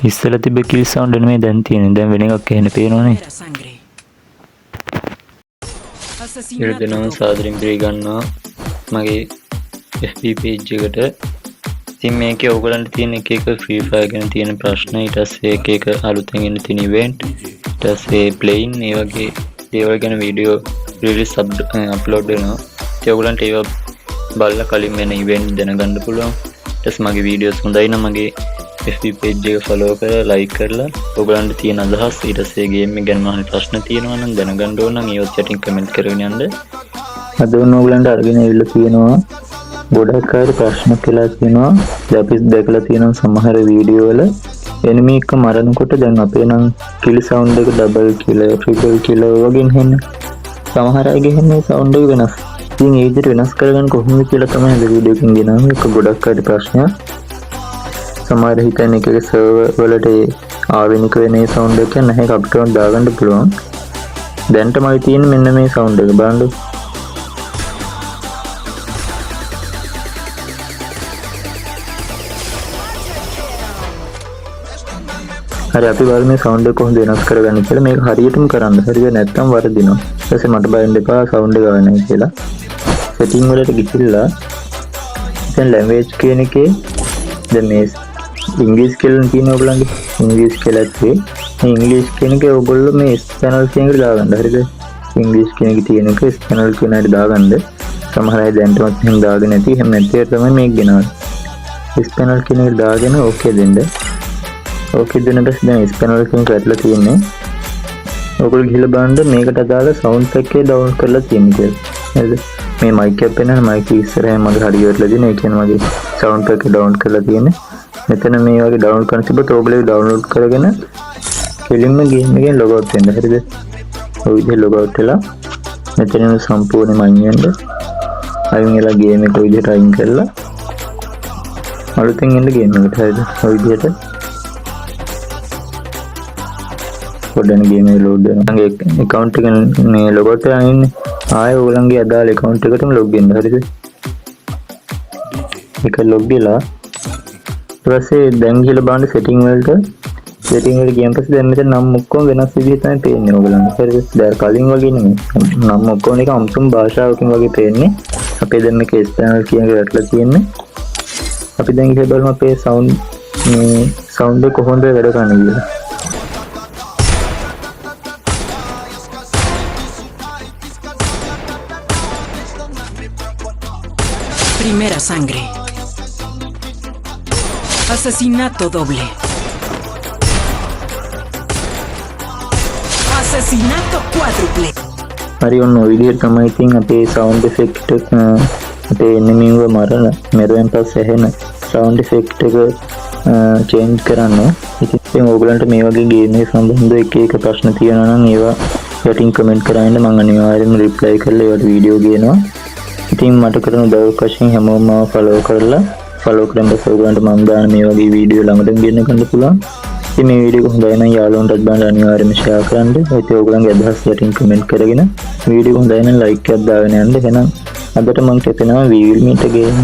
ඉස්සෙල්ලා තිබ්බ කිල් සවුන්ඩ් නෙමෙයි දැන් තියෙන්නේ. දැන් වෙන එකක් එහෙම පේනවනේ. ඊට දෙනම සාදරයෙන් පිළිගන්නවා මගේ FB page එකට. ඉතින් මේකේ ඔයගලන්ට තියෙන එක එක Free Fire ගැන තියෙන ප්‍රශ්න, ඊට පස්සේ එක එක අලුතෙන් එන තියෙන event, ඊට පස්සේ playing, ඒ වගේ දේවල් ගැන වීඩියෝ රිලීස් අප්ලෝඩ් වෙනවා. ඉතින් ඔයගලන්ට ඒවා බලලා කලින් වෙන event දැනගන්න පුළුවන්. ඊට පස්සේ මගේ වීඩියෝස් හොඳයි නම් මගේ FB page එක follow කරලා like කරලා ඔයගලන්ට තියෙන අදහස්, ඊට පස්සේ game එක ගැන මොන ප්‍රශ්න තියෙනවා නම් දැනගන්න ඕන නම් ඒවත් chatting comment කරගෙන යන්න. අද ඔයගලන්ට අරගෙන ඉවිල්ලා තියෙනවා ගොඩක් අය ප්‍රශ්න කියලා තියෙනවා. අපි දැකලා තියෙනවා සමහර වීඩියෝ වල enemy එක මරනකොට දැන් අපේ නම් kill sound එක double kill, triple kill වගේ හෙන්න. සමහර අයගේ හෙන්නේ sound එක වෙනස්. ඉතින් ඒ විදිහට වෙනස් කරගන්න කොහොමද කියලා තමයි මේ වීඩියෝ එකෙන් ගෙනාවේ. ඒක ගොඩක් අය ප්‍රශ්නයක්. සමහර හිතන්නේ එකක සර්වර් වලට ආවෙනික වෙන මේ sound එක නැහැ, අපිට උන් දාගන්න පුළුවන්. දැන් තමයි තියෙන්නේ මෙන්න මේ sound එක බලන්න. හරි අපි බලමු මේ sound එක කොහොමද වෙනස් කරගන්නේ කියලා. මේක හරියටම කරන්න. හරිද නැත්නම් වරදිනවා. ඊට පස්සේ මට බයින්න එපා sound එක ගන්න කියලා. setting වලට ගිහිල්ලා දැන් language කියන එකේ දැන් මේ ඉංග්‍රීසි කියලා තියෙන ඔයගලන්ගේ ඉංග්‍රීසි කියලා ඇත්තේ මේ ඉංග්‍රීසි කියන එක ඔයගොල්ලෝ මේ channel කියන එකට දාගන්න. හරිද? ඉංග්‍රීසි කියන එක තියෙන එක channel කියන එකට දාගන්න. සමහර අය දැන්ටමත් එහෙම දාගෙන නැති. එහෙම නැති තමයි මේක ගෙනාවේ. channel කියන එකට දාගෙන okay දෙන්න. okay දෙන්න පස්සේ දැන් channel කියන එක ඇట్లా තියෙන්නේ. ඔයගොල්ලෝ ගිහලා බලන්න මේකට අදාළ sound pack එක download කරලා තියෙන්නේ කියලා. හරිද? මේ mic එක පෙන්නන mic ඉස්සරහින් මගේ හරියටලා දින. ඒ කියන්නේ මගේ sound pack එක download කරලා තියෙන්නේ. මෙතන මේ වගේ download කරන තිබ්බත් ඔයගොල්ලෝ download කරගෙන කෙලින්ම game එකෙන් log out වෙන්න. හරිද? ඔය විදිහට log out වෙලා මෙතන සම්පූර්ණයෙන්ම අයින් වෙන්න. අයින් වෙලා game එක ඔය විදිහට අයින් කරලා අලුතෙන් එන්න game එකට. හරිද? ඔය විදිහට පොඩ්ඩක් game එක load වෙනවා. මගේ account එක මේ log out වෙලා ඉන්නේ. ආයෙ ඔයගොල්ලන්ගේ අදාළ account එකටම log වෙන්න. හරිද? ඒක log වෙලා ඊපස්සේ දැන් ගිහලා බලන්න setting වලට ගියන් පස්සේ දැන් මෙතන නම් ඔක්කොම වෙනස් විදිහට තමයි පේන්නේ ඔයගලන්ට. හරිද? දැන් කලින් වගේ නෙමෙයි. නම් ඔක්කොම එක අමුතුම භාෂාවකින් වගේ පේන්නේ. අපේ දැන් මේක channel කියන එක රැටලා තියෙන්නේ. අපි දැන් ගිහලා බලමු අපේ sound එක කොහොමද වැඩ කරන්නේ කියලා. Primera sangre. Asesinato doble. Asesinato cuádruple. හරි ඔන්න ඔය විදිහට තමයි ඉතින් අපේ sound effect එක අපේ enemy ව මරන පස්සේ එන sound effect එක change කරන්න. ඉතින් ඔයගලන්ට මේ වගේ game එක සම්බන්ධව එක එක ප්‍රශ්න තියෙනවා නම් ඒවා යටින් comment කරන්න මම අනිවාර්යෙන්ම reply කරලා ඒවට වීඩියෝ ගේනවා. ඉතින් මට කරන උදව්වක් වශයෙන් හැමෝම මාව follow කරලා follow කරන් පස්සේ ඔයගලන්ට මම දාන මේ වගේ වීඩියෝ ළඟටම ගෙන්න ගන්න පුළුවන්. ඉතින් මේ වීඩියෝ එක හොඳයි නම් යාළුවන්ටත් බලන්න අනිවාර්යයෙන්ම share කරන්න. ඒත් ඔයගලන්ගේ අදහස් යටින් comment කරගෙන වීඩියෝ හොඳයි නම් like එකක් දාගෙන යන්න. එහෙනම් අදට මම කියනවා we will meet again.